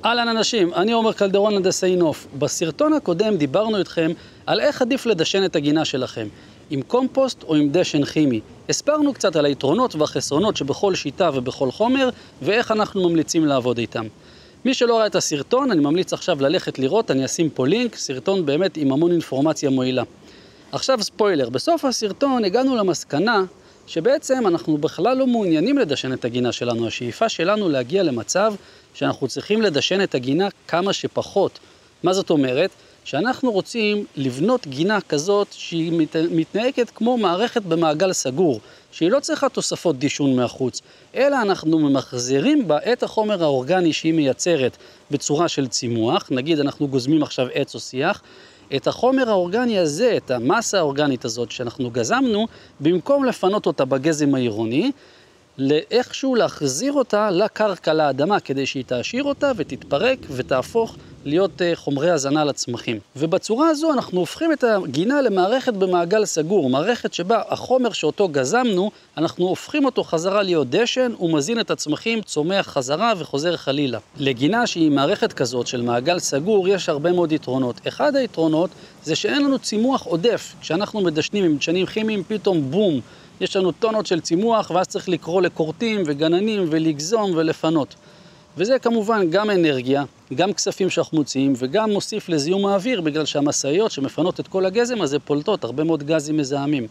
אהלן אנשים, אני עומר קלדרון הנדסאי נוף. בסרטון הקודם דיברנו איתכם על איך עדיף לדשן את הגינה שלכם, עם קומפוסט או עם דשן כימי. הסברנו קצת על היתרונות והחסרונות שבכל שיטה ובכל חומר, ואיך אנחנו ממליצים לעבוד איתם. מי שלא ראה את הסרטון, אני ממליץ עכשיו ללכת לראות, אני אשים פה לינק, סרטון באמת עם המון אינפורמציה מועילה. עכשיו ספוילר, בסוף הסרטון הגענו למסקנה שבעצם אנחנו בכלל לא מעוניינים לדשן את הגינה שלנו. השאיפה שלנו להגיע למצב שאנחנו צריכים לדשן את הגינה כמה שפחות. מה זאת אומרת? שאנחנו רוצים לבנות גינה כזאת שהיא מתנהגת כמו מערכת במעגל סגור, שהיא לא צריכה תוספות דישון מהחוץ, אלא אנחנו ממחזרים בה את החומר האורגני שהיא מייצרת בצורה של צימוח. נגיד אנחנו גוזמים עכשיו עץ או שיח, את החומר האורגני הזה, את המסה האורגנית הזאת שאנחנו גזמנו, במקום לפנות אותה בגזם העירוני, לאיכשהו להחזיר אותה לקרקע, לאדמה, כדי שהיא תעשיר אותה ותתפרק ותהפוך להיות חומרי הזנה לצמחים. ובצורה הזו אנחנו הופכים את הגינה למערכת במעגל סגור, מערכת שבה החומר שאותו גזמנו, אנחנו הופכים אותו חזרה להיות דשן, ומזין את הצמחים, צומח חזרה וחוזר חלילה. לגינה שהיא מערכת כזאת של מעגל סגור, יש הרבה מאוד יתרונות. אחד היתרונות זה שאין לנו צימוח עודף. כשאנחנו מדשנים עם דשנים כימיים, פתאום בום, יש לנו טונות של צימוח, ואז צריך לקרוא לקורטים וגננים ולגזום ולפנות. וזה כמובן גם אנרגיה, גם כספים שאנחנו מוציאים, וגם מוסיף לזיהום האוויר, בגלל שהמשאיות שמפנות את כל הגזם הזה פולטות הרבה מאוד גזים מזהמים.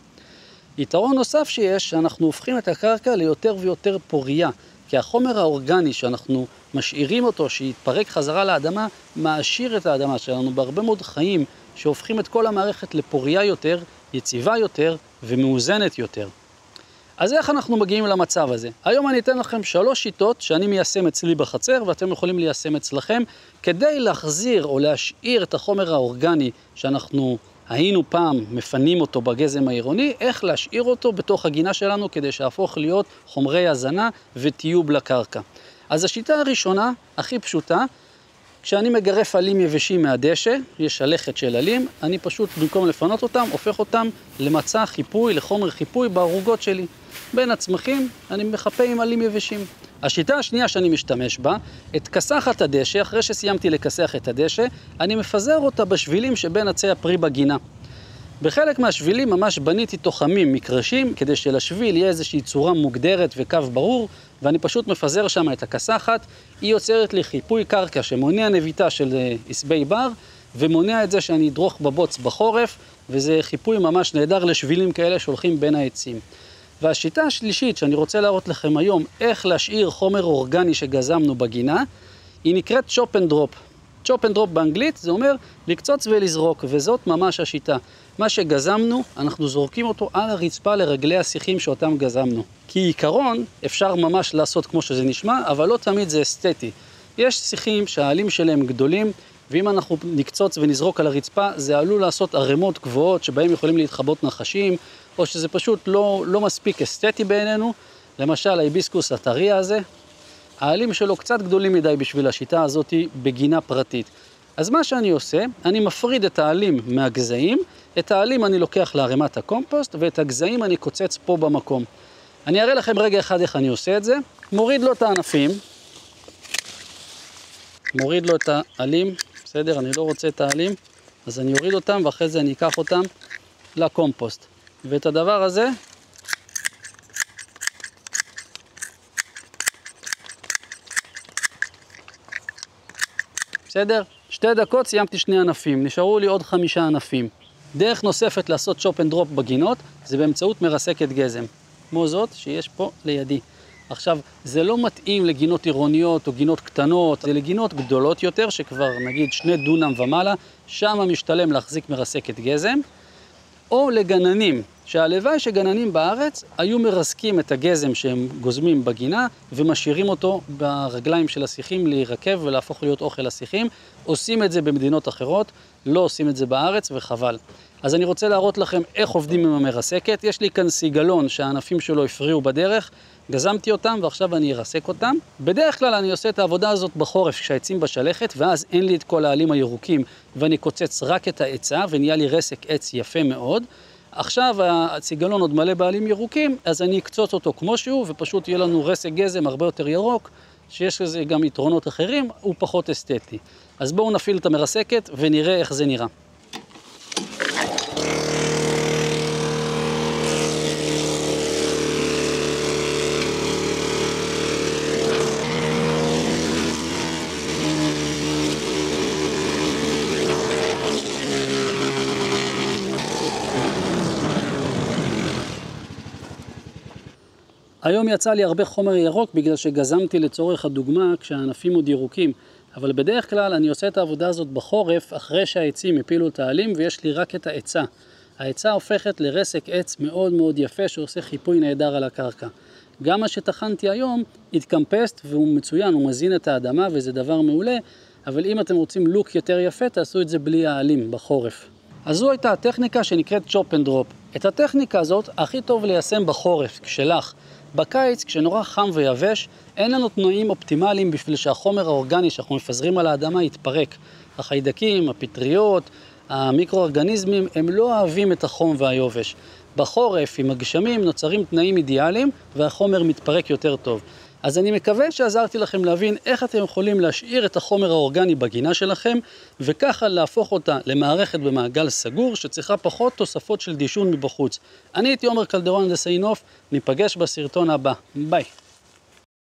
יתרון נוסף שיש, שאנחנו הופכים את הקרקע ליותר ויותר פוריה, כי החומר האורגני שאנחנו משאירים אותו, שיתפרק חזרה לאדמה, מעשיר את האדמה שלנו בהרבה מאוד חיים, שהופכים את כל המערכת לפוריה יותר, יציבה יותר ומאוזנת יותר. אז איך אנחנו מגיעים למצב הזה? היום אני אתן לכם 3 שיטות שאני מיישם אצלי בחצר, ואתם יכולים ליישם אצלכם, כדי להחזיר או להשאיר את החומר האורגני שאנחנו היינו פעם מפנים אותו בגזם העירוני, איך להשאיר אותו בתוך הגינה שלנו כדי שהפוך להיות חומרי הזנה וטיוב לקרקע. אז השיטה הראשונה, הכי פשוטה, כשאני מגרף עלים יבשים מהדשא, יש שלכת של עלים, אני פשוט במקום לפנות אותם, הופך אותם למצע חיפוי, לחומר חיפוי בערוגות שלי. בין הצמחים אני מחפה עם עלים יבשים. השיטה השנייה שאני משתמש בה, את כסחת הדשא, אחרי שסיימתי לכסח את הדשא, אני מפזר אותה בשבילים שבין עצי הפרי בגינה. בחלק מהשבילים ממש בניתי תוחמים, מקרשים, כדי שלשביל יהיה איזושהי צורה מוגדרת וקו ברור, ואני פשוט מפזר שם את הכסחת. היא יוצרת לי חיפוי קרקע שמונע נביטה של עשבי בר, ומונע את זה שאני אדרוך בבוץ בחורף, וזה חיפוי ממש נהדר לשבילים כאלה שהולכים בין העצים. והשיטה השלישית שאני רוצה להראות לכם היום, איך להשאיר חומר אורגני שגזמנו בגינה, היא נקראת צ'ופ אנד דרופ. צ'ופ אנד דרופ באנגלית זה אומר לקצוץ ולזרוק, וזאת ממש השיטה. מה שגזמנו, אנחנו זורקים אותו על הרצפה לרגלי השיחים שאותם גזמנו. כי עיקרון אפשר ממש לעשות כמו שזה נשמע, אבל לא תמיד זה אסתטי. יש שיחים שהעלים שלהם גדולים, ואם אנחנו נקצוץ ונזרוק על הרצפה, זה עלול לעשות ערימות גבוהות שבהם יכולים להתחבות נחשים, או שזה פשוט לא מספיק אסתטי בעינינו. למשל, ההיביסקוס הטריה הזה, העלים שלו קצת גדולים מדי בשביל השיטה הזאת בגינה פרטית. אז מה שאני עושה, אני מפריד את העלים מהגזעים, את העלים אני לוקח לערימת הקומפוסט, ואת הגזעים אני קוצץ פה במקום. אני אראה לכם רגע אחד איך אני עושה את זה. מוריד לו את הענפים, מוריד לו את העלים, בסדר, אני לא רוצה את העלים, אז אני אוריד אותם ואחרי זה אני אקח אותם לקומפוסט. ואת הדבר הזה, בסדר? 2 דקות סיימתי 2 ענפים, נשארו לי עוד 5 ענפים. דרך נוספת לעשות צ'ופ אנד דרופ בגינות, זה באמצעות מרסקת גזם. כמו זאת שיש פה לידי. עכשיו, זה לא מתאים לגינות עירוניות או גינות קטנות, זה לגינות גדולות יותר, שכבר נגיד 2 דונם ומעלה, שם משתלם להחזיק מרסקת גזם, או לגננים, שהלוואי שגננים בארץ היו מרסקים את הגזם שהם גוזמים בגינה, ומשאירים אותו ברגליים של השיחים להירקב ולהפוך להיות אוכל השיחים. עושים את זה במדינות אחרות, לא עושים את זה בארץ וחבל. אז אני רוצה להראות לכם איך עובדים עם המרסקת. יש לי כאן סיגלון שהענפים שלו הפריעו בדרך, גזמתי אותם ועכשיו אני ארסק אותם. בדרך כלל אני עושה את העבודה הזאת בחורף כשהעצים בשלכת, ואז אין לי את כל העלים הירוקים ואני קוצץ רק את העצה ונהיה לי רסק עץ יפה מאוד. עכשיו הסיגלון עוד מלא בעלים ירוקים, אז אני אקצוץ אותו כמו שהוא ופשוט יהיה לנו רסק גזם הרבה יותר ירוק, שיש לזה גם יתרונות אחרים, הוא פחות אסתטי. אז בואו נפעיל את המרסקת ונראה איך זה נראה. היום יצא לי הרבה חומר ירוק בגלל שגזמתי לצורך הדוגמה כשהענפים עוד ירוקים, אבל בדרך כלל אני עושה את העבודה הזאת בחורף אחרי שהעצים הפילו את העלים ויש לי רק את העצה. העצה הופכת לרסק עץ מאוד מאוד יפה שעושה חיפוי נהדר על הקרקע. גם מה שטחנתי היום התקמפסט והוא מצוין, הוא מזין את האדמה וזה דבר מעולה, אבל אם אתם רוצים לוק יותר יפה תעשו את זה בלי העלים בחורף. אז זו הייתה הטכניקה שנקראת צ'ופ אנד דרופ. את הטכניקה הזאת הכי טוב ליישם בחורף, כשלח. בקיץ, כשנורא חם ויבש, אין לנו תנאים אופטימליים בשביל שהחומר האורגני שאנחנו מפזרים על האדמה יתפרק. החיידקים, הפטריות, המיקרואורגניזמים, הם לא אוהבים את החום והיובש. בחורף, עם הגשמים, נוצרים תנאים אידיאליים והחומר מתפרק יותר טוב. אז אני מקווה שעזרתי לכם להבין איך אתם יכולים להשאיר את החומר האורגני בגינה שלכם, וככה להפוך אותה למערכת במעגל סגור, שצריכה פחות תוספות של דישון מבחוץ. אני הייתי עומר קלדרון הנדסאי נוף, ניפגש בסרטון הבא. ביי.